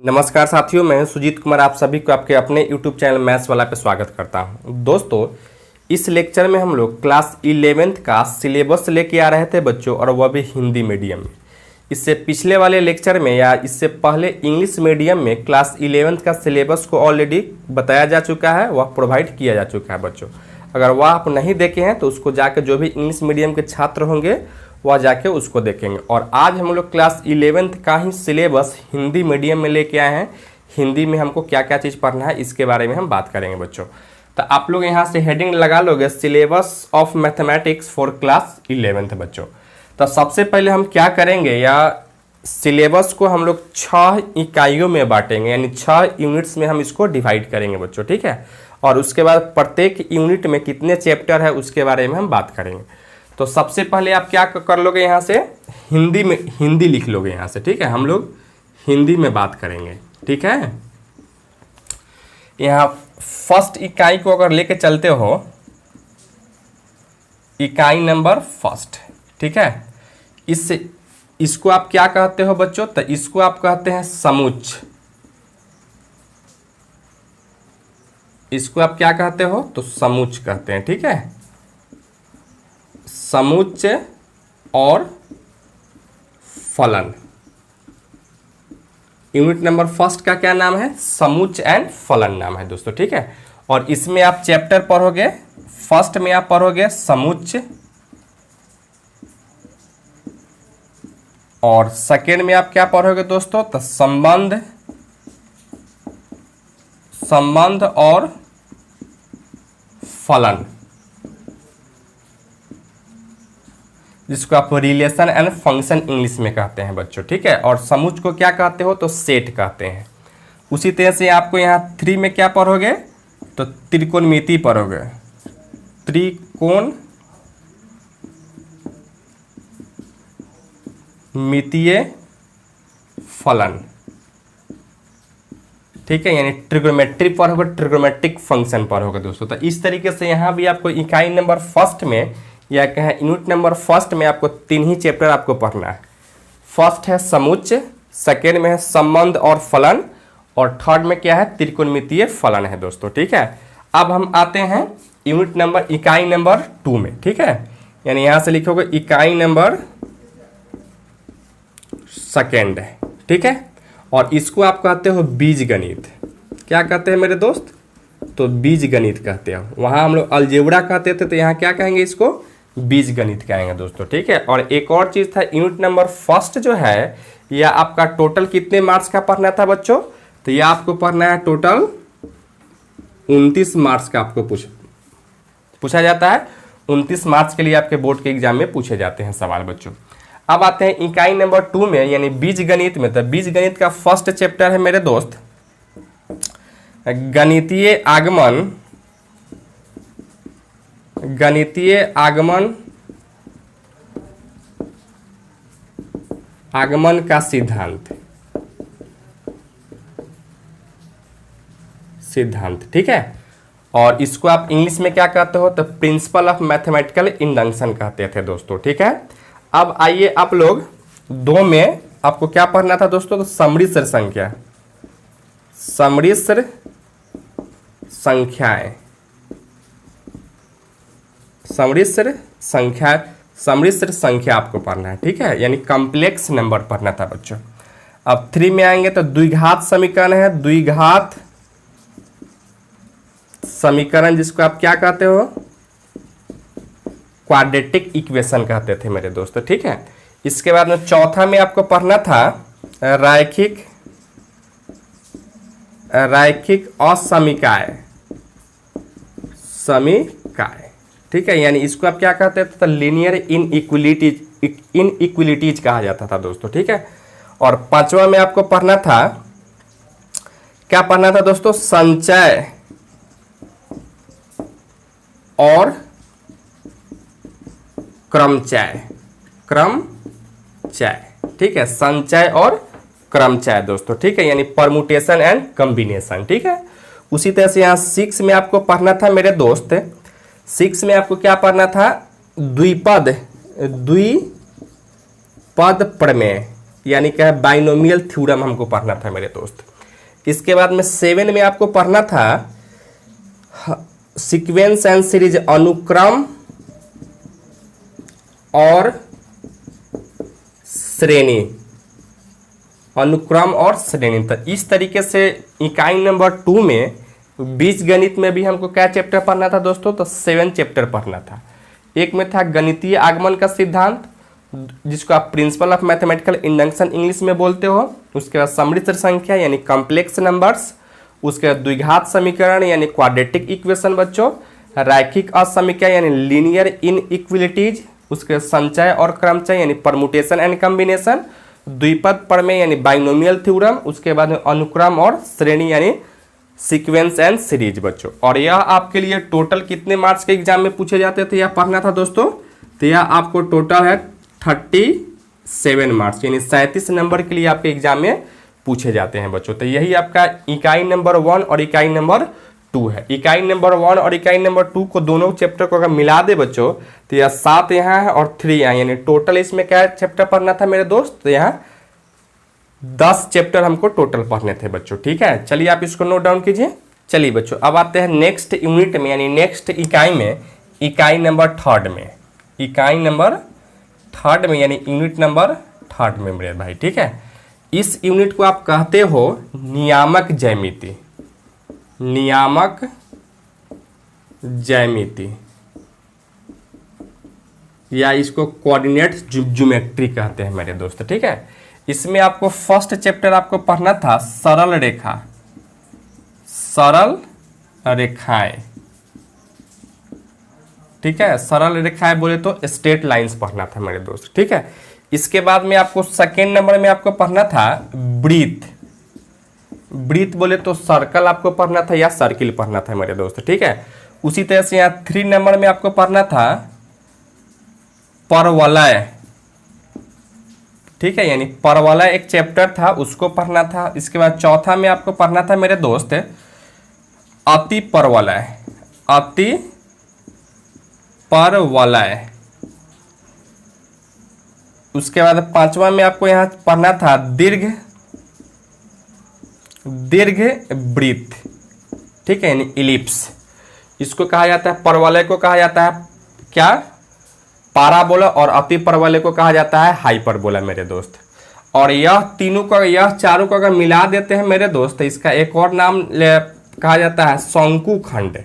नमस्कार साथियों, मैं सुजीत कुमार आप सभी को आपके अपने YouTube चैनल मैथ्स वाला पे स्वागत करता हूं। दोस्तों, इस लेक्चर में हम लोग क्लास 11th का सिलेबस लेके आ रहे थे बच्चों, और वह भी हिंदी मीडियम में। इससे पिछले वाले लेक्चर में या इससे पहले इंग्लिश मीडियम में क्लास 11th का सिलेबस को ऑलरेडी बताया जा चुका है, वह प्रोवाइड किया जा चुका है बच्चों। अगर वह आप नहीं देखे हैं तो उसको जाकर जो भी इंग्लिश मीडियम के छात्र होंगे वह जाके उसको देखेंगे। और आज हम लोग क्लास 11th का ही सिलेबस हिंदी मीडियम में लेके आए हैं। हिंदी में हमको क्या क्या चीज़ पढ़ना है इसके बारे में हम बात करेंगे बच्चों। तो आप लोग यहाँ से हेडिंग लगा लोगे, syllabus of mathematics for class 11th बच्चों। तो सबसे पहले हम क्या करेंगे, या सिलेबस को हम लोग 6 इकाइयों में बांटेंगे, यानी 6 यूनिट्स में हम इसको डिवाइड करेंगे बच्चों, ठीक है। और उसके बाद प्रत्येक यूनिट में कितने चैप्टर है उसके बारे में हम बात करेंगे। तो सबसे पहले आप क्या कर लोगे, यहाँ से हिंदी लिख लोगे यहाँ से, ठीक है। हम लोग हिंदी में बात करेंगे, ठीक है। यहाँ फर्स्ट इकाई को अगर लेके चलते हो, इकाई नंबर फर्स्ट, ठीक है। इसको आप क्या कहते हो बच्चों, तो इसको आप कहते हैं समुच्च। इसको आप क्या कहते हो, तो समुच्च कहते हैं, ठीक है। समुच्च और फलन। यूनिट नंबर फर्स्ट का क्या नाम है, समुच्च एंड फलन नाम है दोस्तों, ठीक है। और इसमें आप चैप्टर पढ़ोगे, फर्स्ट में आप पढ़ोगे समुच्च, और सेकेंड में आप क्या पढ़ोगे दोस्तों, तो संबंध और फलन, जिसको आप रिलेशन एंड फंक्शन इंग्लिश में कहते हैं बच्चों, ठीक है। और समुच्च को क्या कहते हो, तो सेट कहते हैं। उसी तरह से आपको यहाँ 3 में क्या पढ़ोगे, तो त्रिकोणमिति पढ़ोगे, त्रिकोणमितीय फलन, ठीक है। यानी ट्रिग्नोमेट्री पढ़ोगे, ट्रिग्नोमेट्रिक फंक्शन पढ़ोगे दोस्तों। तो इस तरीके से यहाँ भी आपको इकाई नंबर फर्स्ट में या कहें यूनिट नंबर फर्स्ट में आपको 3 ही चैप्टर आपको पढ़ना है। फर्स्ट है समुच्च, सेकेंड में है संबंध और फलन, और थर्ड में क्या है, त्रिकोणमितीय फलन है दोस्तों, ठीक है। अब हम आते हैं यूनिट नंबर इकाई नंबर 2 में, ठीक है। यानी यहाँ से लिखोगे इकाई नंबर सेकेंड, ठीक है। और इसको आप कहते हो बीजगणित। क्या कहते हैं मेरे दोस्त, तो बीजगणित कहते हैं। वहाँ हम लोग अलजेब्रा कहते थे, तो यहाँ क्या कहेंगे, इसको बीजगणित कहेंगे दोस्तों, ठीक है। और एक और चीज़ था, यूनिट नंबर फर्स्ट जो है यह आपका टोटल कितने मार्क्स का पढ़ना था बच्चों, तो यह आपको पढ़ना है टोटल 29 मार्क्स का आपको पूछा जाता है। 29 मार्क्स के लिए आपके बोर्ड के एग्जाम में पूछे जाते हैं सवाल बच्चों। अब आते हैं इकाई नंबर 2 में, यानी बीजगणित में। तो बीजगणित का फर्स्ट चैप्टर है मेरे दोस्त गणितीय आगमन का सिद्धांत, ठीक है। और इसको आप इंग्लिश में क्या कहते हो, तो प्रिंसिपल ऑफ मैथमेटिकल इंडक्शन कहते थे दोस्तों, ठीक है। अब आइए आप लोग 2 में आपको क्या पढ़ना था दोस्तों, तो सम्मिश्र संख्या आपको पढ़ना है, ठीक है। यानी कॉम्प्लेक्स नंबर पढ़ना था बच्चों। अब 3 में आएंगे तो द्विघात समीकरण है, द्विघात समीकरण जिसको आप क्या कहते हो, क्वाड्रेटिक इक्वेशन कहते थे मेरे दोस्तों, ठीक है। इसके बाद में चौथा में आपको पढ़ना था रैखिक असमीकाय, ठीक है। यानी इसको आप क्या कहते थे, तो लीनियर इनइक्वलिटीज कहा जाता था दोस्तों, ठीक है। और 5वां में आपको पढ़ना था, क्या पढ़ना था दोस्तों, संचय और क्रमचय, ठीक है। संचय और क्रमचय दोस्तों, ठीक है। यानी परमुटेशन एंड कॉम्बिनेशन, ठीक है। उसी तरह से यहाँ 6 में आपको पढ़ना था मेरे दोस्त, 6 में आपको क्या पढ़ना था, द्विपद प्रमेय, यानी क्या है बाइनोमियल थ्योरम हमको पढ़ना था मेरे दोस्त। इसके बाद में 7 में आपको पढ़ना था सीक्वेंस एंड सीरीज, अनुक्रम और श्रेणी, अनुक्रम और श्रेणी। तो इस तरीके से इकाई नंबर 2 में बीज गणित में भी हमको क्या चैप्टर पढ़ना था दोस्तों, तो 7 चैप्टर पढ़ना था। एक में था गणितीय आगमन का सिद्धांत, जिसको आप principle of mathematical induction English में बोलते हो। उसके बाद सम्मिश्र संख्या यानी कॉम्प्लेक्स नंबर्स, उसके बाद द्विघात समीकरण यानी क्वाड्रेटिक इक्वेशन बच्चों, रैखिक असमीकरण यानी लीनियर इनइक्वालिटीज, उसके संचय और क्रमचय यानी परमुटेशन एंड कॉम्बिनेशन, द्विपद प्रमेय यानी बाइनोमियल थ्योरम, उसके बाद में अनुक्रम और श्रेणी यानी सीक्वेंस एंड सीरीज बच्चों। और यह आपके लिए टोटल कितने मार्क्स के एग्जाम में पूछे जाते थे, यह पढ़ना था दोस्तों। तो यह आपको टोटल है 37 मार्क्स यानी 37 नंबर के लिए आपके एग्जाम में पूछे जाते हैं बच्चों। तो यही आपका इकाई नंबर 1 और इकाई नंबर 2 है। इकाई नंबर 1 और इकाई नंबर 2 को दोनों चैप्टर को अगर मिला दे बच्चों तो यह 7 यहाँ है और 3 यहाँ, यानी टोटल इसमें क्या चैप्टर पढ़ना था मेरे दोस्त, तो यहाँ 10 चैप्टर हमको टोटल पढ़ने थे बच्चों। ठीक है, चलिए आप इसको नोट डाउन कीजिए। चलिए बच्चों अब आते हैं नेक्स्ट यूनिट में यानी नेक्स्ट इकाई में, इकाई नंबर 3 में, इकाई नंबर 3 में यानी यूनिट नंबर 3 में मेरे भाई। ठीक है, इस यूनिट को आप कहते हो नियामक ज्यामिति, नियामक ज्यामिति या इसको कोऑर्डिनेट ज्योमेट्री कहते हैं मेरे दोस्त। ठीक है, इसमें आपको फर्स्ट चैप्टर आपको पढ़ना था सरल रेखा, सरल रेखाएं। ठीक है, सरल रेखाएं बोले तो स्ट्रेट लाइंस पढ़ना था मेरे दोस्त। ठीक है, इसके बाद में आपको सेकेंड नंबर में आपको पढ़ना था वृत्त, वृत्त बोले तो सर्कल आपको पढ़ना था या सर्किल पढ़ना था मेरे दोस्त। ठीक है, उसी तरह से यहाँ 3 नंबर में आपको पढ़ना था परवलय। ठीक है, यानी परवलय एक चैप्टर था उसको पढ़ना था। इसके बाद चौथा में आपको पढ़ना था मेरे दोस्त अति परवलय, अति परवलय। उसके बाद 5वां में आपको यहाँ पढ़ना था दीर्घ, दीर्घ वृत्त। ठीक है, यानी इलिप्स, इसको कहा जाता है, परवलय को कहा जाता है क्या, पाराबोला, और अति परवलय को कहा जाता है हाइपरबोला मेरे दोस्त। और यह तीनों का, यह चारों को अगर मिला देते हैं मेरे दोस्त, इसका एक और नाम कहा जाता है शंकु खंड।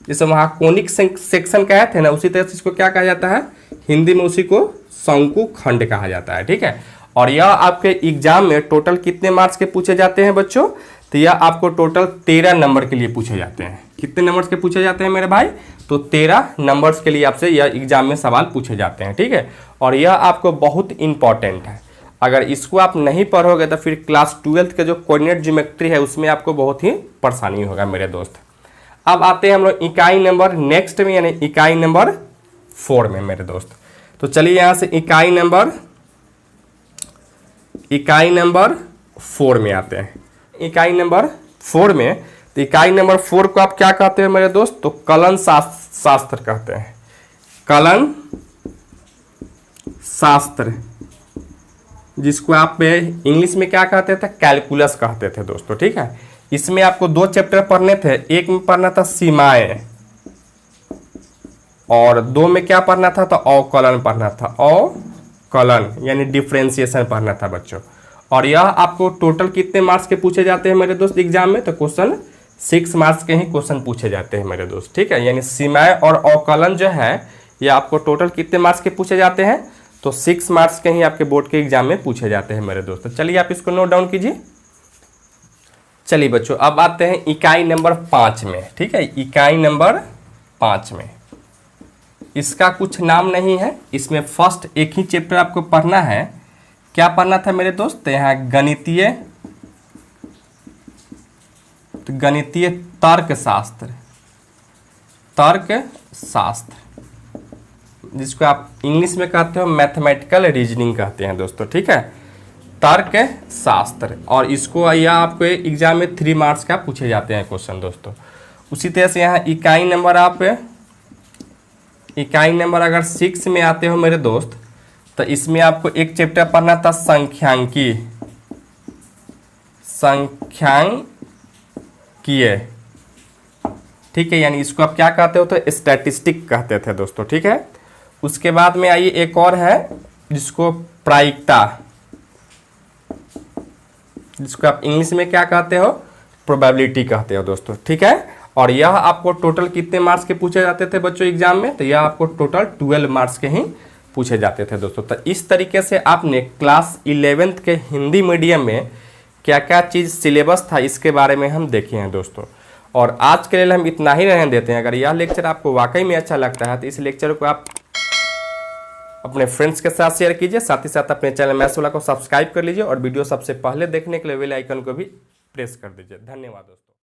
जैसे वहाँ कोनिक सेक्शन कहे थे ना, उसी तरह से इसको क्या कहा जाता है हिंदी में, उसी को शंकु खंड कहा जाता है। ठीक है, और यह आपके एग्जाम में टोटल कितने मार्क्स के पूछे जाते हैं बच्चों, तो यह आपको टोटल 13 नंबर के लिए पूछे जाते हैं। कितने नंबर्स के पूछे जाते हैं मेरे भाई, तो 13 नंबर्स के लिए आपसे यह एग्जाम में सवाल पूछे जाते हैं। ठीक है, और यह आपको बहुत इंपॉर्टेंट है। अगर इसको आप नहीं पढ़ोगे तो फिर क्लास 12th के जो कोऑर्डिनेट ज्योमेट्री है उसमें आपको बहुत ही परेशानी होगा मेरे दोस्त। अब आते हैं हम लोग इकाई नंबर नेक्स्ट में यानी इकाई नंबर 4 में मेरे दोस्त। तो चलिए यहाँ से इकाई नंबर 4 में आते हैं। इकाई नंबर 4 में, तो इकाई नंबर 4 को आप क्या कहते हैं मेरे दोस्त, तो कलन शास्त्र कहते हैं, कलन शास्त्र, जिसको आप इंग्लिश में क्या कहते थे, कैलकुलस कहते थे दोस्तों। ठीक है, इसमें आपको 2 चैप्टर पढ़ने थे, एक में पढ़ना था सीमाएं और 2 में क्या पढ़ना था, तो अवकलन पढ़ना था, अवकलन यानी डिफरेंशिएशन पढ़ना था बच्चों। और यह आपको टोटल कितने मार्क्स के पूछे जाते हैं मेरे दोस्त एग्जाम में, तो क्वेश्चन 6 मार्क्स के ही क्वेश्चन पूछे जाते हैं मेरे दोस्त। ठीक है, यानी सीमाएं और अवकलन जो है ये आपको टोटल कितने मार्क्स के पूछे जाते हैं, तो 6 मार्क्स के ही आपके बोर्ड के एग्जाम में पूछे जाते हैं मेरे दोस्त। चलिए आप इसको नोट डाउन कीजिए। चलिए बच्चों अब आते हैं इकाई नंबर 5 में। ठीक है, इकाई नंबर 5 में इसका कुछ नाम नहीं है, इसमें फर्स्ट एक ही चैप्टर आपको पढ़ना है। क्या पढ़ना था मेरे दोस्त, तो यहाँ गणितीय, तो गणितीय तर्कशास्त्र, तर्कशास्त्र जिसको आप इंग्लिश में कहते हो मैथमेटिकल रीजनिंग कहते हैं दोस्तों। ठीक है, तर्कशास्त्र, और इसको यह आपको एग्जाम में 3 मार्क्स का पूछे जाते हैं क्वेश्चन दोस्तों। उसी तरह से यहाँ इकाई नंबर आप, इकाई नंबर अगर 6 में आते हो मेरे दोस्त, तो इसमें आपको एक चैप्टर पढ़ना था सांख्यिकी, सांख्यिकीय, ठीक है, यानी इसको आप क्या कहते हो, तो स्टैटिस्टिक कहते थे दोस्तों, ठीक है। उसके बाद में आइए एक और है जिसको प्रायिकता, जिसको आप इंग्लिश में क्या कहते हो, प्रोबेबिलिटी कहते हो दोस्तों, ठीक है। और यह आपको टोटल कितने मार्क्स के पूछे जाते थे बच्चों एग्जाम में, तो यह आपको टोटल 12 मार्क्स के ही पूछे जाते थे दोस्तों। तो इस तरीके से आपने क्लास 11th के हिंदी मीडियम में क्या क्या चीज़ सिलेबस था इसके बारे में हम देखे हैं दोस्तों। और आज के लिए हम इतना ही रहने देते हैं। अगर यह लेक्चर आपको वाकई में अच्छा लगता है तो इस लेक्चर को आप अपने फ्रेंड्स के साथ शेयर कीजिए, साथ ही साथ अपने चैनल मैथ्स वाला को सब्सक्राइब कर लीजिए और वीडियो सबसे पहले देखने के लिए बेल आइकन को भी प्रेस कर दीजिए। धन्यवाद दोस्तों।